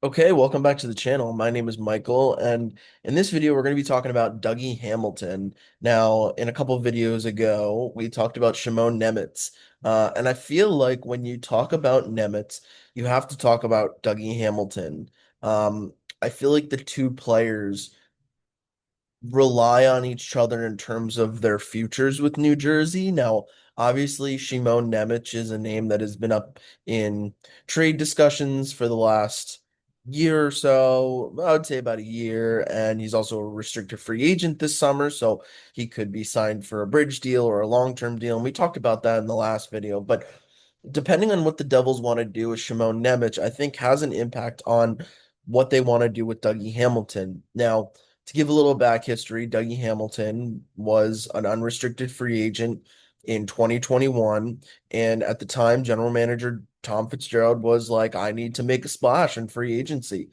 Okay, welcome back to the channel. My name is Michael, and in this video, we're going to be talking about Dougie Hamilton. Now, in a couple of videos ago, we talked about Simon Nemec, and I feel like when you talk about Nemec, you have to talk about Dougie Hamilton. Um, I feel like the two players rely on each other in terms of their futures with New Jersey. Now, obviously, Simon Nemec is a name that has been up in trade discussions for the last year or so. I would say about a year, and he's also a restricted free agent this summer, so he could be signed for a bridge deal or a long-term deal. And we talked about that in the last video, but depending on what the Devils want to do with Simon Nemec, I think has an impact on what they want to do with Dougie Hamilton. Now, to give a little back history, Dougie Hamilton was an unrestricted free agent in 2021. And at the time, general manager Tom Fitzgerald was like, I need to make a splash in free agency.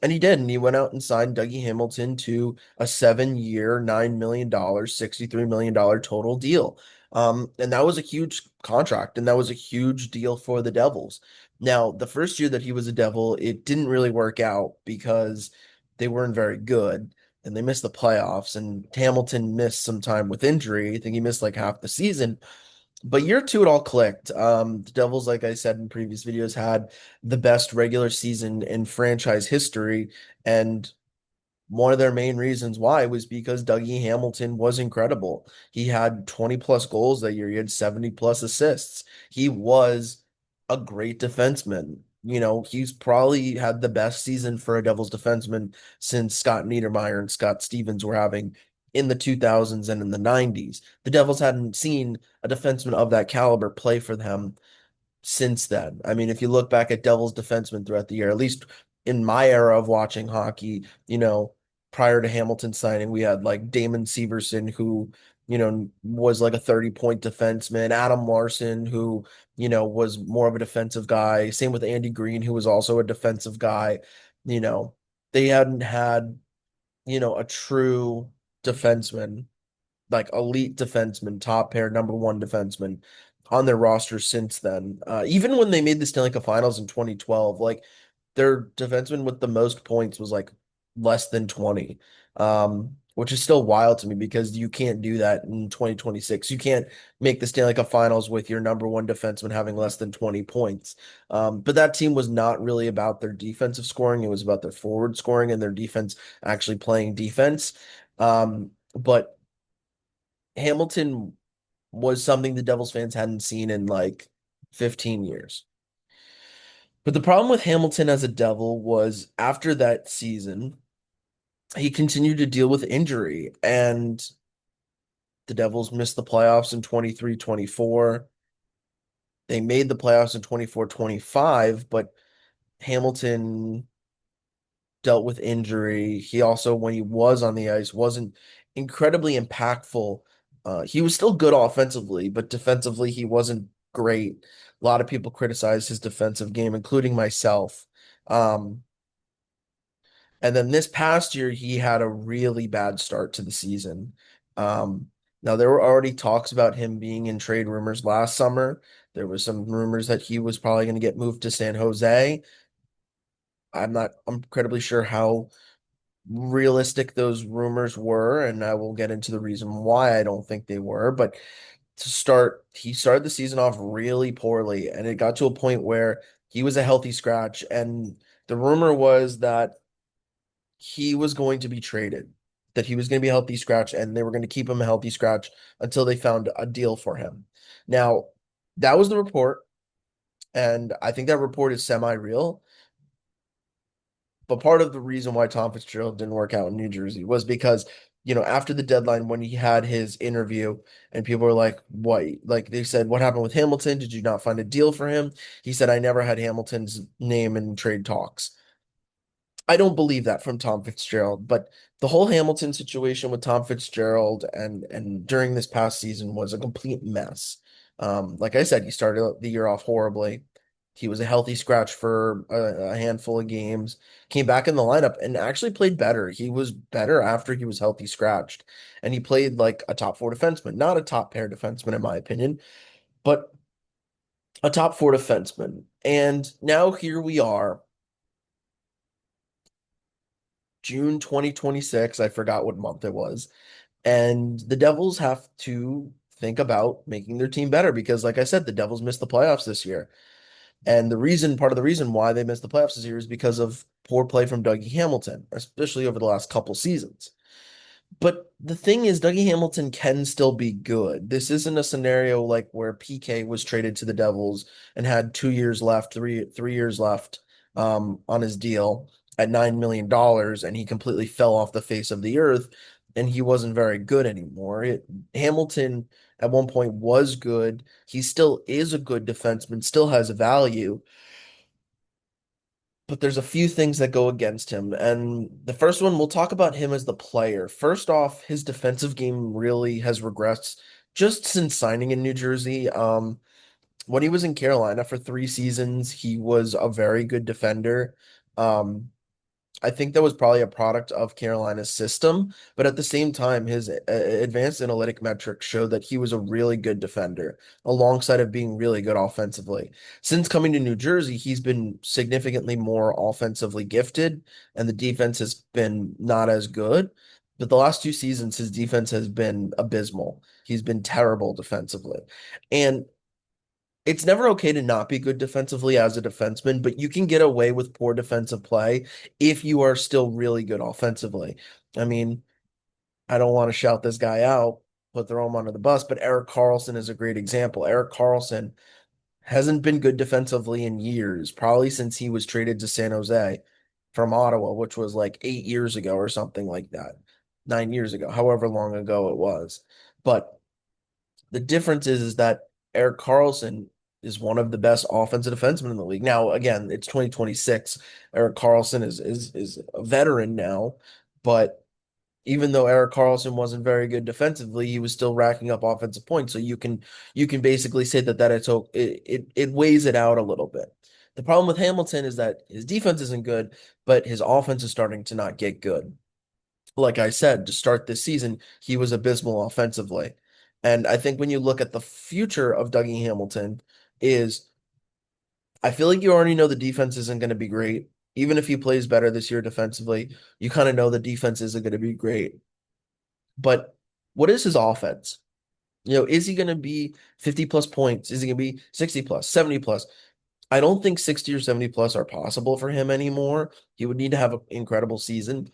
And he did. And he went out and signed Dougie Hamilton to a 7 year, $9 million, $63 million total deal. And that was a huge contract, and that was a huge deal for the Devils. Now, the first year that he was a Devil, it didn't really work out because they weren't very good and they missed the playoffs. And Hamilton missed some time with injury. I think he missed like half the season. But year two, it all clicked. The Devils, like I said in previous videos, had the best regular season in franchise history. And one of their main reasons why was because Dougie Hamilton was incredible. He had 20 plus goals that year. He had 70 plus assists. He was a great defenseman. He's probably had the best season for a Devils defenseman since Scott Niedermayer and Scott Stevens were having in the 2000s and in the 90s. The Devils hadn't seen a defenseman of that caliber play for them since then. I mean, if you look back at Devils defensemen throughout the year, at least in my era of watching hockey, prior to Hamilton signing, we had like Damon Severson, who, was like a 30-point defenseman, Adam Larson, who, was more of a defensive guy. Same with Andy Green, who was also a defensive guy. You know, they hadn't had, a true defenseman, like elite defenseman, top pair, number one defenseman on their roster since then. Even when they made the Stanley Cup Finals in 2012, like their defenseman with the most points was like less than 20, which is still wild to me because you can't do that in 2026. You can't make the Stanley Cup Finals with your number one defenseman having less than 20 points. But that team was not really about their defensive scoring. It was about their forward scoring and their defense actually playing defense. But Hamilton was something the Devils fans hadn't seen in like 15 years. But the problem with Hamilton as a Devil was after that season, he continued to deal with injury, and the Devils missed the playoffs in 23-24. They made the playoffs in 24-25, but Hamilton dealt with injury. He also, when he was on the ice, wasn't incredibly impactful. He was still good offensively, but defensively, he wasn't great. A lot of people criticized his defensive game, including myself. Um, and then this past year, he had a really bad start to the season. Um, Now, there were already talks about him being in trade rumors last summer. There was some rumors that he was probably going to get moved to San Jose. I'm not incredibly sure how realistic those rumors were, and I will get into the reason why I don't think they were. But he started the season off really poorly, and it got to a point where he was a healthy scratch, and the rumor was that he was going to be traded, that he was going to be a healthy scratch, and they were going to keep him a healthy scratch until they found a deal for him. Now, that was the report, and I think that report is semi-real. But part of the reason why Tom Fitzgerald didn't work out in New Jersey was because, after the deadline when he had his interview and people were like, what? Like they said, what happened with Hamilton? Did you not find a deal for him? He said, I never had Hamilton's name in trade talks. I don't believe that from Tom Fitzgerald, but the whole Hamilton situation with Tom Fitzgerald and during this past season was a complete mess. Like I said, he started the year off horribly. He was a healthy scratch for a handful of games, came back in the lineup and actually played better. He was better after he was healthy scratched, and he played like a top four defenseman, not a top pair defenseman in my opinion, but a top four defenseman. And now here we are June 2026. I forgot what month it was. And the Devils have to think about making their team better because, like I said, the Devils missed the playoffs this year. And part of the reason why they missed the playoffs this year is because of poor play from Dougie Hamilton, especially over the last couple seasons. But the thing is, Dougie Hamilton can still be good. This isn't a scenario like where PK was traded to the Devils and had 2 years left, three years left on his deal at $9 million, and he completely fell off the face of the earth, and he wasn't very good anymore. Hamilton at one point was good. He still is a good defenseman, still has value, but there's a few things that go against him. And the first one, we'll talk about him as the player. First off, his defensive game really has regressed just since signing in New Jersey. When he was in Carolina for 3 seasons, he was a very good defender. Um, I think that was probably a product of Carolina's system, but at the same time, his advanced analytic metrics show that he was a really good defender alongside of being really good offensively. Since coming to New Jersey, he's been significantly more offensively gifted, and the defense has been not as good. But the last 2 seasons, his defense has been abysmal. He's been terrible defensively. And it's never okay to not be good defensively as a defenseman, but you can get away with poor defensive play if you are still really good offensively. I mean, I don't want to shout this guy out, but throw him under the bus, but Erik Karlsson is a great example. Erik Karlsson hasn't been good defensively in years, probably since he was traded to San Jose from Ottawa, which was like 8 years ago or something like that, 9 years ago, however long ago it was. But the difference is that Erik Karlsson is one of the best offensive defensemen in the league. Now, again, it's 2026. Erik Karlsson is a veteran now, but even though Erik Karlsson wasn't very good defensively, he was still racking up offensive points. So you can basically say that it weighs it out a little bit. The problem with Hamilton is that his defense isn't good, but his offense is starting to not get good. Like I said, to start this season, he was abysmal offensively. And I think when you look at the future of Dougie Hamilton, is I feel like you already know the defense isn't going to be great. Even if he plays better this year defensively, you kind of know the defense isn't going to be great. But what is his offense? Is he going to be 50 plus points? Is he going to be 60 plus, 70 plus? I don't think 60 or 70 plus are possible for him anymore. He would need to have an incredible season.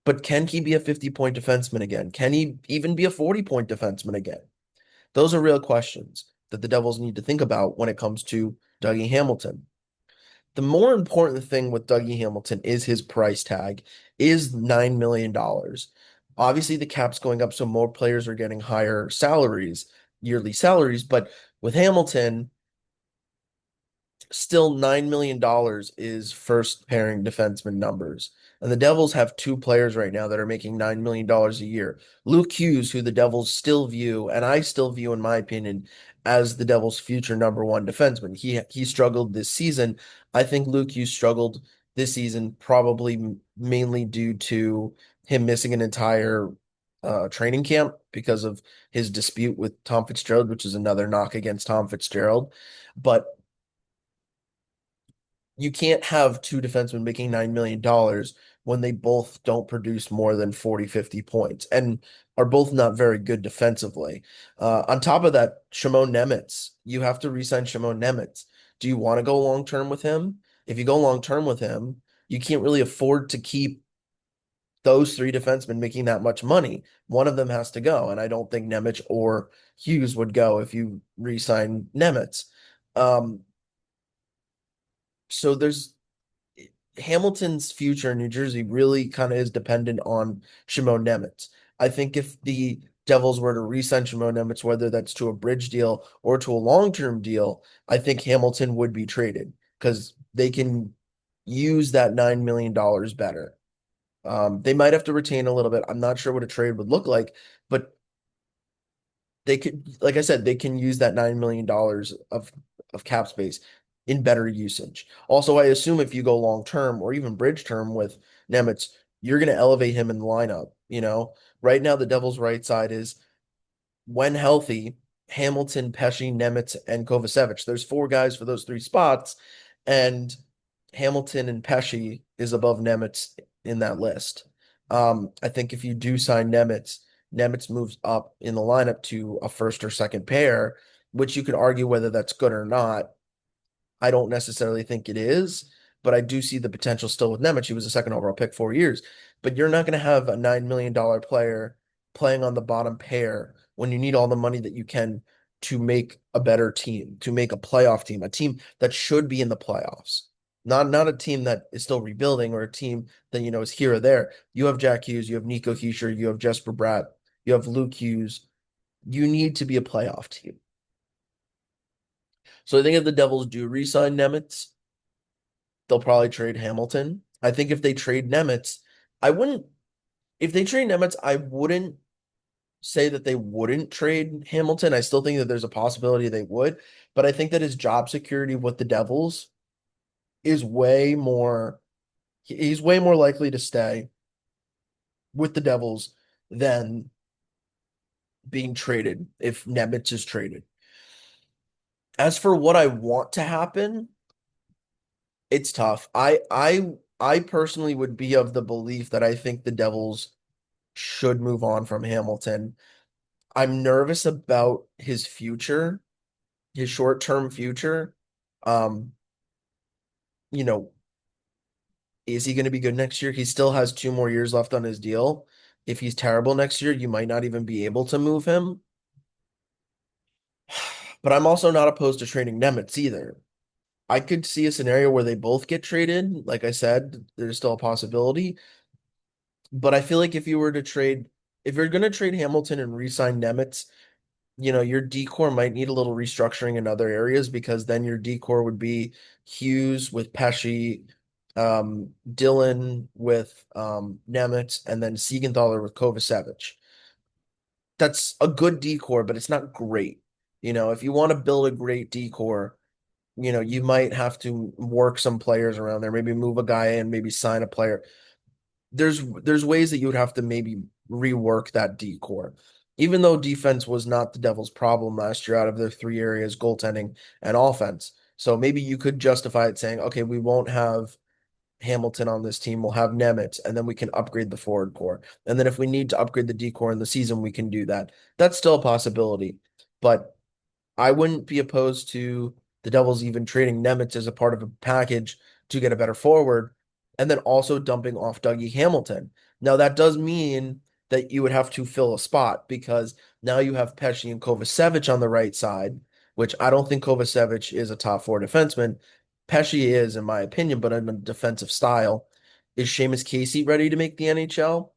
But can he be a 50-point defenseman again? Can he even be a 40-point defenseman again? Those are real questions that the Devils need to think about when it comes to Dougie Hamilton. The more important thing with Dougie Hamilton is his price tag is $9 million. Obviously, the cap's going up, so more players are getting higher salaries, yearly salaries. But with Hamilton, still $9 million is first pairing defenseman numbers. And the Devils have two players right now that are making $9 million a year. Luke Hughes, who the Devils still view, and I still view, in my opinion, as the Devils' future number one defenseman. He struggled this season. I think Luke Hughes struggled this season probably mainly due to him missing an entire training camp because of his dispute with Tom Fitzgerald, which is another knock against Tom Fitzgerald. But you can't have two defensemen making $9 million when they both don't produce more than 40, 50 points and are both not very good defensively. On top of that, Simon Nemec, you have to re-sign Simon Nemec. Do you want to go long term with him? If you go long term with him, you can't really afford to keep those three defensemen making that much money. One of them has to go, and I don't think Nemec or Hughes would go if you re-sign Nemec. Um, so there's Hamilton's future in New Jersey really kind of is dependent on Simon Nemec. I think if the Devils were to re-sign Simon Nemec, whether that's to a bridge deal or to a long-term deal, I think Hamilton would be traded because they can use that $9 million better. They might have to retain a little bit. I'm not sure what a trade would look like, but they could, like I said, they can use that $9 million of cap space in better usage. Also, I assume if you go long term or even bridge term with Nemec, you're going to elevate him in the lineup. Right now the Devils' right side is when healthy, Hamilton, Pesci, Nemec, and Kovacevic. There's four guys for those three spots, and Hamilton and Pesci is above Nemec in that list. I think if you do sign Nemec, Nemec moves up in the lineup to a first or second pair, which you could argue whether that's good or not. I don't necessarily think it is, but I do see the potential still with Nemec. He was a second overall pick 4 years, but you're not going to have a $9 million player playing on the bottom pair when you need all the money that you can to make a better team, to make a playoff team, a team that should be in the playoffs. Not a team that is still rebuilding or a team that is here or there. You have Jack Hughes, you have Nico Hischier, you have Jesper Bratt, you have Luke Hughes. You need to be a playoff team. So I think if the Devils do re-sign Nemec, they'll probably trade Hamilton. I think if they trade Nemec, I wouldn't. If they trade Nemec, I wouldn't say that they wouldn't trade Hamilton. I still think that there's a possibility they would, but I think that his job security with the Devils is way more. He's way more likely to stay with the Devils than being traded if Nemec is traded. As for what I want to happen, it's tough. I personally would be of the belief that I think the Devils should move on from Hamilton. I'm nervous about his future, his short-term future. Um, you know, is he going to be good next year? He still has 2 more years left on his deal. If he's terrible next year, you might not even be able to move him. But I'm also not opposed to trading Nemitz either. I could see a scenario where they both get traded. Like I said, there's still a possibility. But I feel like if you're going to trade Hamilton and re-sign Nemitz, your decor might need a little restructuring in other areas because then your decor would be Hughes with Pesci, Dylan with Nemitz, and then Siegenthaler with Kovacevic. That's a good decor, but it's not great. If you want to build a great decor, you might have to work some players around there, maybe move a guy in, maybe sign a player. There's ways that you would have to maybe rework that decor. Even though defense was not the Devils' problem last year out of their 3 areas, goaltending and offense. So maybe you could justify it saying, okay, we won't have Hamilton on this team, we'll have Nemitz, and then we can upgrade the forward core. And then if we need to upgrade the decor in the season, we can do that. That's still a possibility. But I wouldn't be opposed to the Devils even trading Nemitz as a part of a package to get a better forward, and then also dumping off Dougie Hamilton. Now that does mean that you would have to fill a spot because now you have Pesci and Kovacevic on the right side, which I don't think Kovacevic is a top four defenseman. Pesci is, in my opinion, but in a defensive style. Is Seamus Casey ready to make the NHL?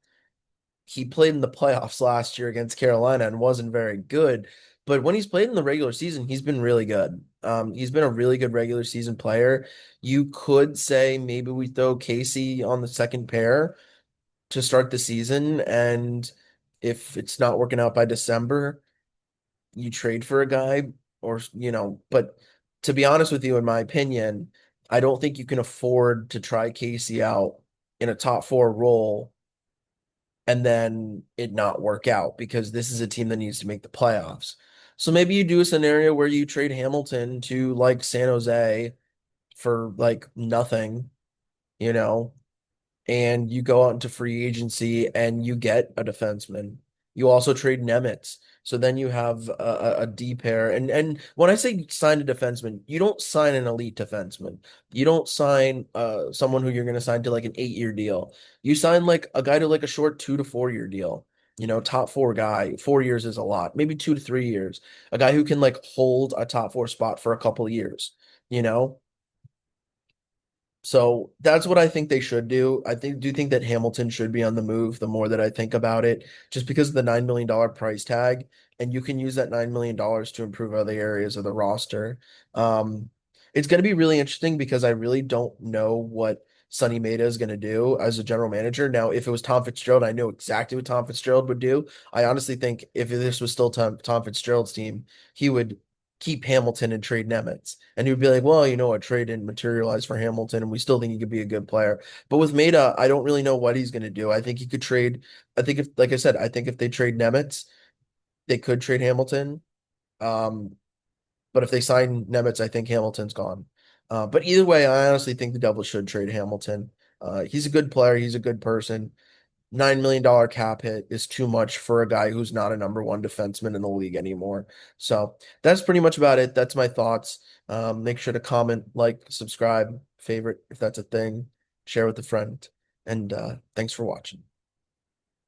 He played in the playoffs last year against Carolina and wasn't very good. But when he's played in the regular season, he's been really good. He's been a really good regular season player. You could say maybe we throw Casey on the second pair to start the season, and if it's not working out by December, you trade for a guy, but to be honest with you, in my opinion, I don't think you can afford to try Casey out in a top four role and then it not work out because this is a team that needs to make the playoffs. So maybe you do a scenario where you trade Hamilton to like San Jose for like nothing, you know, and you go out into free agency and you get a defenseman. You also trade Nemitz. So then you have a D pair. And when I say sign a defenseman, you don't sign an elite defenseman. You don't sign someone who you're going to sign to like an 8-year deal. You sign like a guy to like a short 2 to 4 year deal. Top four guy. 4 years is a lot. Maybe 2 to 3 years. A guy who can like hold a top four spot for a couple of years. You know, so that's what I think they should do. Do think that Hamilton should be on the move the more that I think about it, just because of the $9 million price tag, and you can use that $9 million to improve other areas of the roster. Um, it's going to be really interesting because I really don't know what Sonny Meta is going to do as a general manager. Now, if it was Tom Fitzgerald, I know exactly what Tom Fitzgerald would do. I honestly think if this was still Tom Fitzgerald's team, he would keep Hamilton and trade Nemitz. And he would be like, well, a trade didn't materialize for Hamilton, and we still think he could be a good player. But with Maeda, I don't really know what he's going to do. I think he could trade. I think if, like I said, I think if they trade Nemitz, they could trade Hamilton. Um, but if they sign Nemitz, I think Hamilton's gone. But either way, I honestly think the Devils should trade Hamilton. He's a good player. He's a good person. $9 million cap hit is too much for a guy who's not a number one defenseman in the league anymore. So that's pretty much about it. That's my thoughts. Make sure to comment, like, subscribe, favorite if that's a thing, share with a friend, and thanks for watching.